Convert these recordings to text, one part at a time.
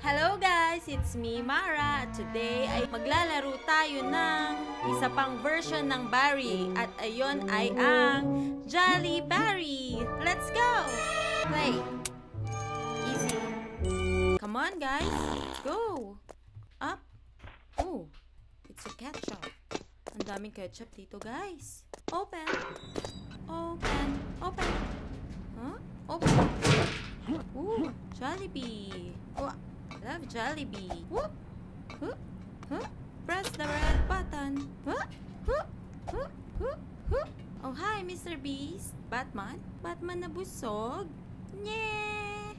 Hello guys! It's me, Mara. Today ay maglalaro tayo ng isa pang version ng Barry. At ayon ay ang Jolly Barry. Let's go! Play. Easy. Come on guys. Let's go. Up. Oh, it's a ketchup. Ang daming ketchup dito guys. Open. Open. Open. Huh? Open. Ooh, Jollibee. Oh, love Jollibee. Whoop. Huh? Huh? Press the red button. Huh? Huh? Huh? Huh? Huh? Oh, hi, Mr. Beast. Batman? Batman na busog? Yeah!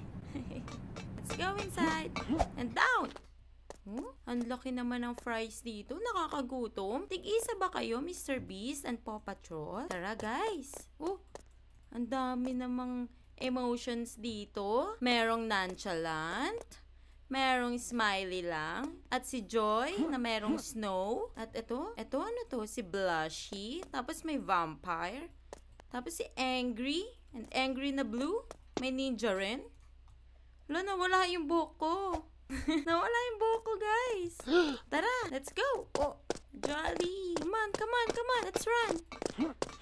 Let's go inside. And down! Oh, ang laki naman ng fries dito. Nakakagutom. Tig-isa ba kayo, Mr. Beast and Paw Patrol? Tara, guys. Oh, ang dami namang emotions dito. Merong nonchalant. Merong smiley lang. At si Joy na merong snow. At ito ano to? Si Blushy. Tapos may vampire. Tapos si Angry. And Angry na blue. May ninja rin. Wala, nawala yung buhok ko. Nawala yung buhok ko, guys. Tara, let's go. Oh, Jolly. Come on, come on, come on. Let's run.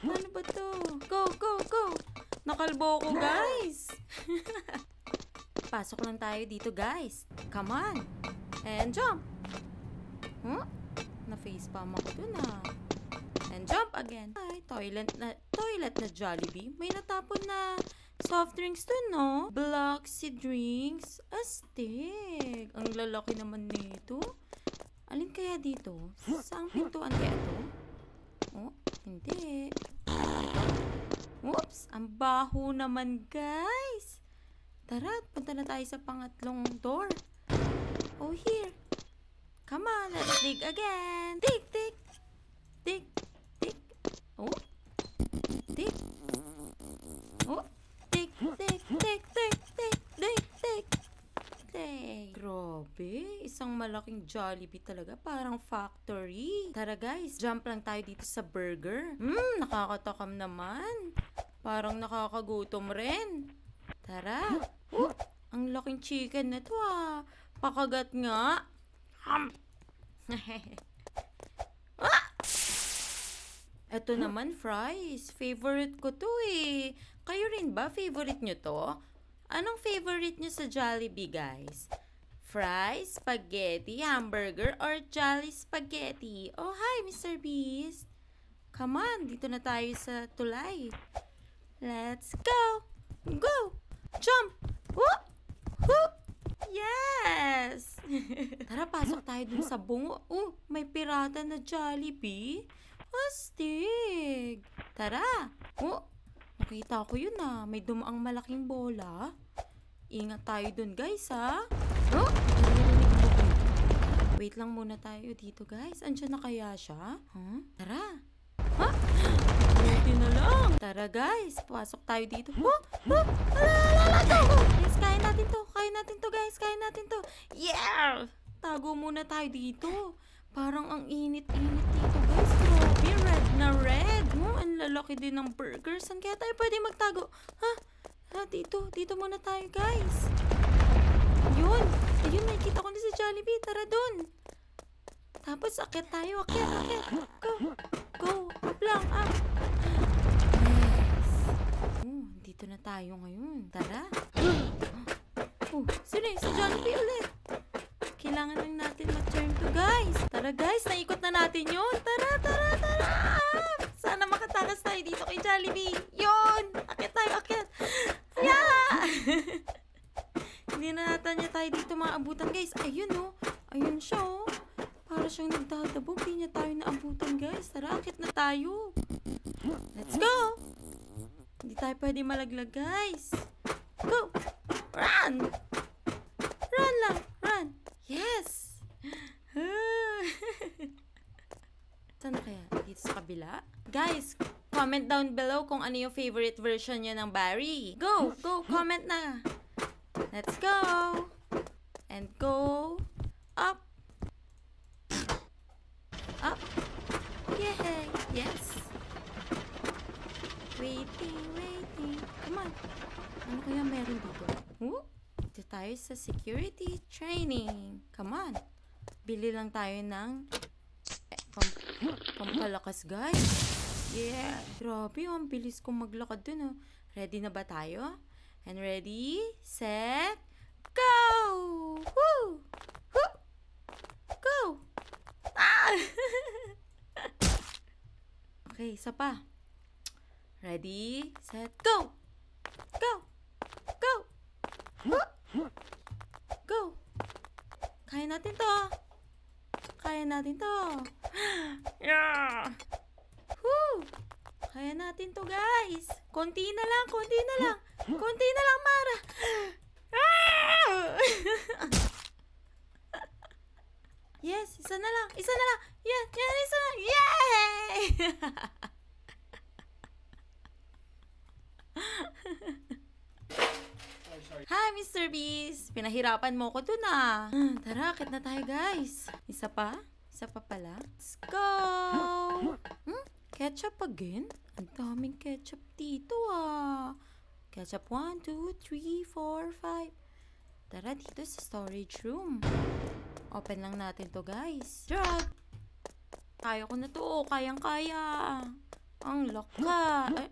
Ano ba to? Go, go, go. Nakalbo ko, guys. Pasok lang tayo dito, guys. Come on. And jump. Huh? Na-facepalm ako dun, ah. And jump again. Ay, toilet na Jollibee. May natapon na soft drinks dun, no? Bloxy drinks. Astig. Ang lalaki naman nito. Alin kaya dito? Saang pintuan kaya to? Oh, hindi. Oops, ang baho naman, guys. Tara, punta na tayo sa pangatlong door. Oh, here. Come on, let's dig again. Dig, dig. Dig, dig. Oh. Dig. Oh. Dig, dig, dig, dig, dig, dig, dig. Dig. Grabe, isang malaking Jollibee talaga. Parang factory. Tara, guys, jump lang tayo dito sa burger. Nakakatakam naman. Parang nakakagutom rin. Tara. Ang laking chicken na to, ah. Pakagat nga. Ito naman, fries. Favorite ko to, eh. Kayo rin ba? Favorite nyo to? Anong favorite nyo sa Jollibee, guys? Fries, spaghetti, hamburger, or Jolly Spaghetti? Oh, hi, Mr. Beast. Come on, dito na tayo sa tulay. Let's go! Go! Jump! Whoop! Whoop! Yes! Tara, pasok tayo dun sa bungo. Oh, may pirata na Jollibee. Astig! Tara! Oh, nakita ko yun, ah. May dumaang malaking bola. Ingat tayo dun, guys, ha? Oh! Wait lang muna tayo dito, guys. Andiyan na kaya siya? Huh? Tara! Ha? Buti na lang. Tara, guys. Pasok tayo dito. Oh! Oh! Ala! Yes, kaya natin to. Kaya natin to, guys. Kaya natin to. Yeah! Tago muna tayo dito. Parang ang init-init dito, guys. Grabe, red na red. Oh, ang lalaki din ng burger. Saan kaya tayo pwede magtago? Ha? Dito. Dito muna tayo, guys. Yun. Ayun, nakikita ko na si Jollibee. Tara dun. Tapos, akit tayo. Akit. Go. Go. Up lang. Up. Yes. Oh, dito na tayo ngayon. Tara. Oh, sino yun? Si Jollibee ulit. Kailangan lang natin ma-turn to, guys. Tara, guys. Naikot na natin yun. Tara. Sana makatakas tayo dito kay Jollibee. Yun. Akit tayo. Yeah. Hindi na natin niya tayo dito maabutan, guys. Ayun, oh. Ayun siya, oh. Para siyang nagdadabog. Hindi niya tayo naabutan, guys. Tara, akit na tayo. Let's go. Hindi tayo pwede malaglag, guys. Go. Run. Run lang. Run. Yes. Saan na kaya? Dito sa kabila? Guys, comment down below kung ano yung favorite version nyo ng Barry. Go. Comment na. Let's go. And go. Up. Up. Yay. Yes. Waiting. Come on. Ano kaya meron dito? Dito tayo tayo sa security training. Come on. Bili lang tayo ng pampalakas, guys. Yeah. Grabe, ang bilis kong maglakad dun, oh. Ready na ba tayo? And ready, set, go! Woo! Woo! Go! Ah! Okay, isa pa. Ready, set, go! Go! Go! Go! Kaya natin to. Kaya natin to. Yeah! Woo! Kaya natin to, guys. Konti na lang, konti na lang. Konti na lang, Mara. Yes, isa na lang. Isa na lang. Yan, yan, isa na. Yay! Hi, Mr. Beast! Pinahirapan mo ko dun, ah. Tara, akit na tayo, guys. Isa pa? Isa pa pala? Let's go! Ketchup again? Ang daming ketchup dito, ah. Ketchup 1, 2, 3, 4, 5. Tara, dito sa storage room. Open lang natin to, guys. Drug! Kaya ko na to. Kayang-kaya. Ang lakas.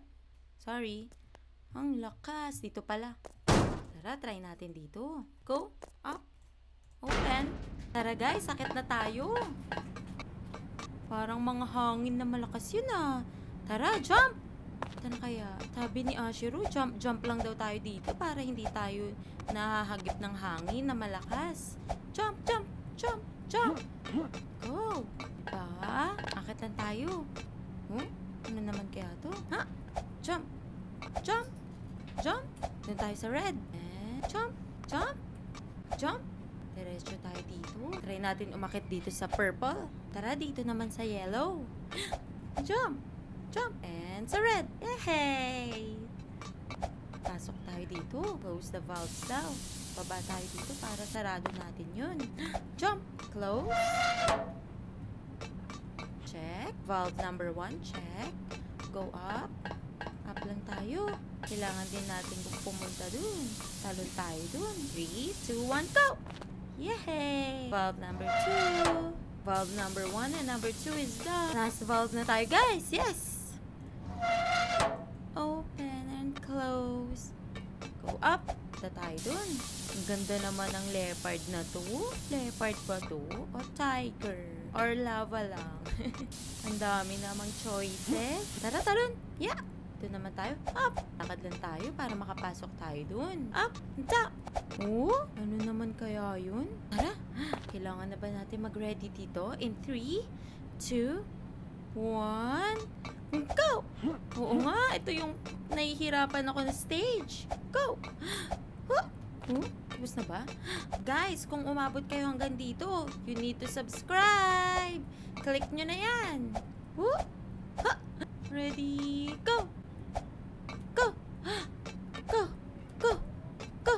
Sorry. Ang lakas. Dito pala. Tara, try natin dito. Go. Up. Open. Tara, guys. Sakit na tayo. Parang mga hangin na malakas yun, ah. Tara, jump! Ito na kaya. Sabi ni Ashiro, jump lang daw tayo dito para hindi tayo nahahagip ng hangin na malakas. Jump, jump, jump, jump! Go! Diba? Akit lang tayo. Ano naman kaya to? Ha? Jump! Jump! Jump! Doon tayo sa red. And jump! Jump! Jump! Diretso tayo dito. Try natin umakit dito sa purple. Tara, dito naman sa yellow. Jump! Jump! And sa red. Yay! Pasok tayo dito. Close the valves daw. Baba tayo dito para sarado natin yun. Jump! Close. Check. Valve number 1, check. Go up. Up lang tayo. Kailangan din natin pumunta dun. Talon tayo dun. 3, 2, 1, go! Yay! Valve number 2. Valve number 1 and number 2 is done. Last valve na tayo, guys. Yes! Open and close. Go up. Punta tayo dun. Ang ganda naman ng leopard na to. Leopard ba to? O tiger? Or lava lang? Ang dami namang choices. Tara, talon. Yeah! Doon naman tayo. Up! Lakad lang tayo para makapasok tayo dun. Up! Top! Oh, ano naman kaya yun? Tara! Kailangan na ba natin mag-ready dito? In 3, 2, 1, go! Oo nga, ito yung nahihirapan ako na stage. Go! Tapos na ba? Guys, kung umabot kayo hanggang dito, you need to subscribe! Click nyo na yan! Ready, go! Go! Go! Go! Go!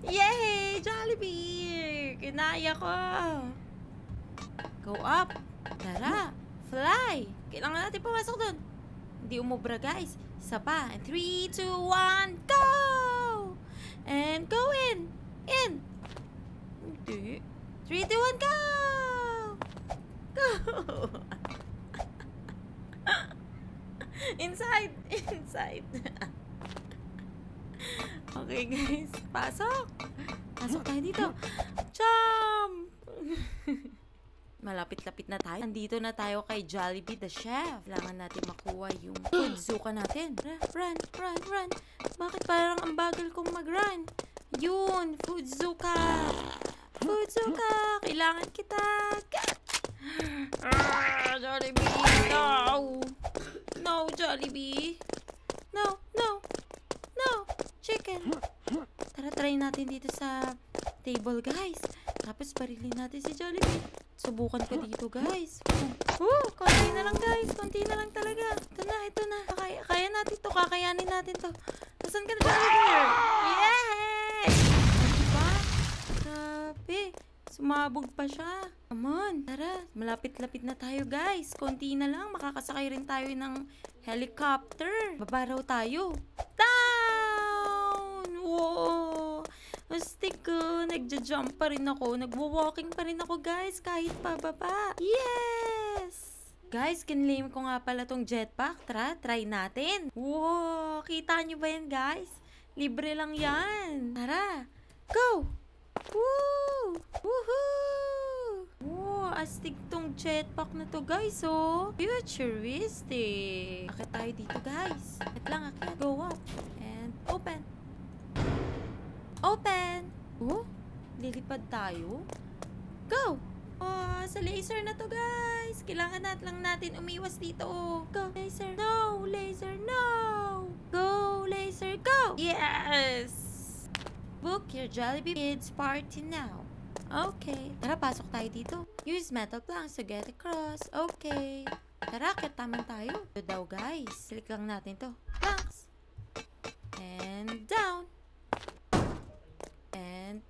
Yay! Jollibee! Kinaya ko! Go up! Tara! Fly! Kailangan natin pumasok doon. Hindi umubra, guys. Isa pa. 3, 2, 1, go! And go in! In! Hindi. 3, 2, 1, go! Go! Inside! Inside! Okay, guys. Pasok! Pasok tayo dito. Jump! Malapit-lapit na tayo. Nandito na tayo kay Jollibee the chef. Kailangan natin makuha yung Foodzuka natin. Run, run, run. Bakit parang ang bagal kong mag-run? Yun! Foodzuka! Foodzuka! Kailangan kita! Jollibee! No! No, Jollibee! No, no! No! Chicken! Tara, try natin dito sa table, guys. Tapos parilin natin si Jollibee. Subukan ko dito, guys. Konti na lang, guys. Konti na lang talaga. Ito na, ito na. Kaya natin to. Kakayanin natin to. Nasaan ka na, Jollibee? Yay! Diba? Grabe. Sumabog pa siya. Come on. Tara. Malapit-lapit na tayo, guys. Konti na lang. Makakasakay rin tayo ng helicopter. Baba raw tayo. Down! Whoa! Astig ko, nagja-jump pa rin ako. Nagwo-walking pa rin ako, guys, kahit pababa. Yes! Guys, kinlaim ko nga pala tong jetpack. Tara, try natin. Wow! Kita nyo ba yan, guys? Libre lang yan. Tara, go! Woo! Woohoo! Wow, astig tong jetpack na to, guys, oh. Futuristic. Akit tayo dito, guys. Akit lang, akit. Go up. And open. Open! Oh, lilipad tayo. Go! Oh, sa laser na to, guys. Kailangan lang natin umiwas dito. Go, laser. No, laser, no! Go, laser, go! Yes! Book your Jollibee Kids party now. Okay. Tara, pasok tayo dito. Use metal planks to get across. Okay. Tara, kataman tayo. Ito daw, guys. Silik lang natin to. Planks. And down. And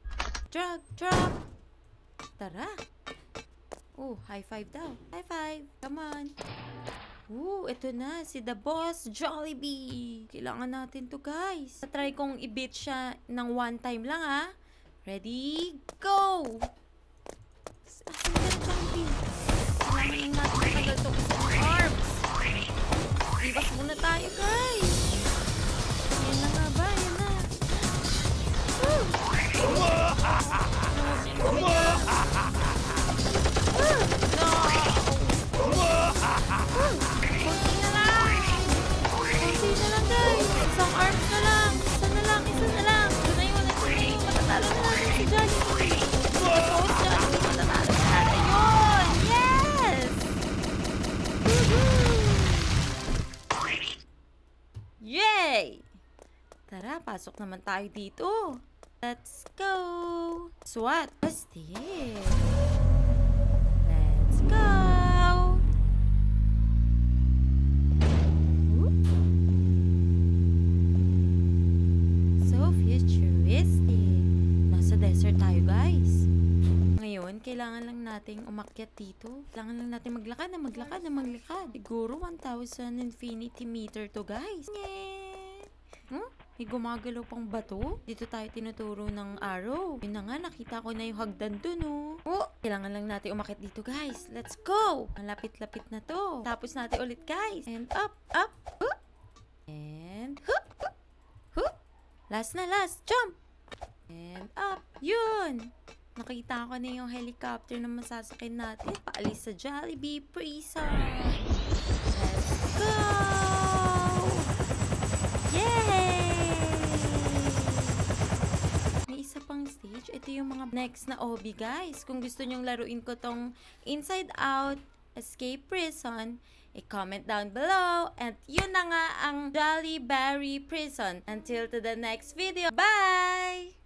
drag. Tara. Oh, high five daw. High five. Come on. Ito na. Si The Boss Jollibee. Kailangan natin to, guys. Try kong i-beat siya ng one time lang, ha. Ready? Go! Asan ka na, Jollibee? Kailangan lang natin matagal to sa arms. Ibas muna tayo, guys. Yan na nga ba? Yan na. Woo! Isang arms na lang. Isa na lang. Ito na yun. Matatalo na natin si Jollibee. Tapos Jollibee, matatalo na natin yun. Yes! Yay! Tara, pasok naman tayo dito. Let's go! SWAT! Bastig! Let's go! Desert tayo, guys. Ngayon, kailangan lang nating umakyat dito. Kailangan lang natin maglakad. Siguro 1,000 infinity meter to, guys. May gumagalaw pang bato. Dito tayo tinuturo ng arrow. Yun na nga, nakita ko na yung hagdan dun, oh. Kailangan lang natin umakyat dito, guys. Let's go! Malapit-lapit na to. Tapos natin ulit, guys. And up. And last. Jump! And up. Yun! Nakita ko na yung helicopter na masasakyan natin. Paalis sa Jollibee Prison. Let's go! Yay! May isa pang stage. Ito yung mga next na OB, guys. Kung gusto nyong laruin ko tong Inside Out, Escape Prison, i-comment down below. And yun na nga ang Jollibee Prison. Until to the next video. Bye!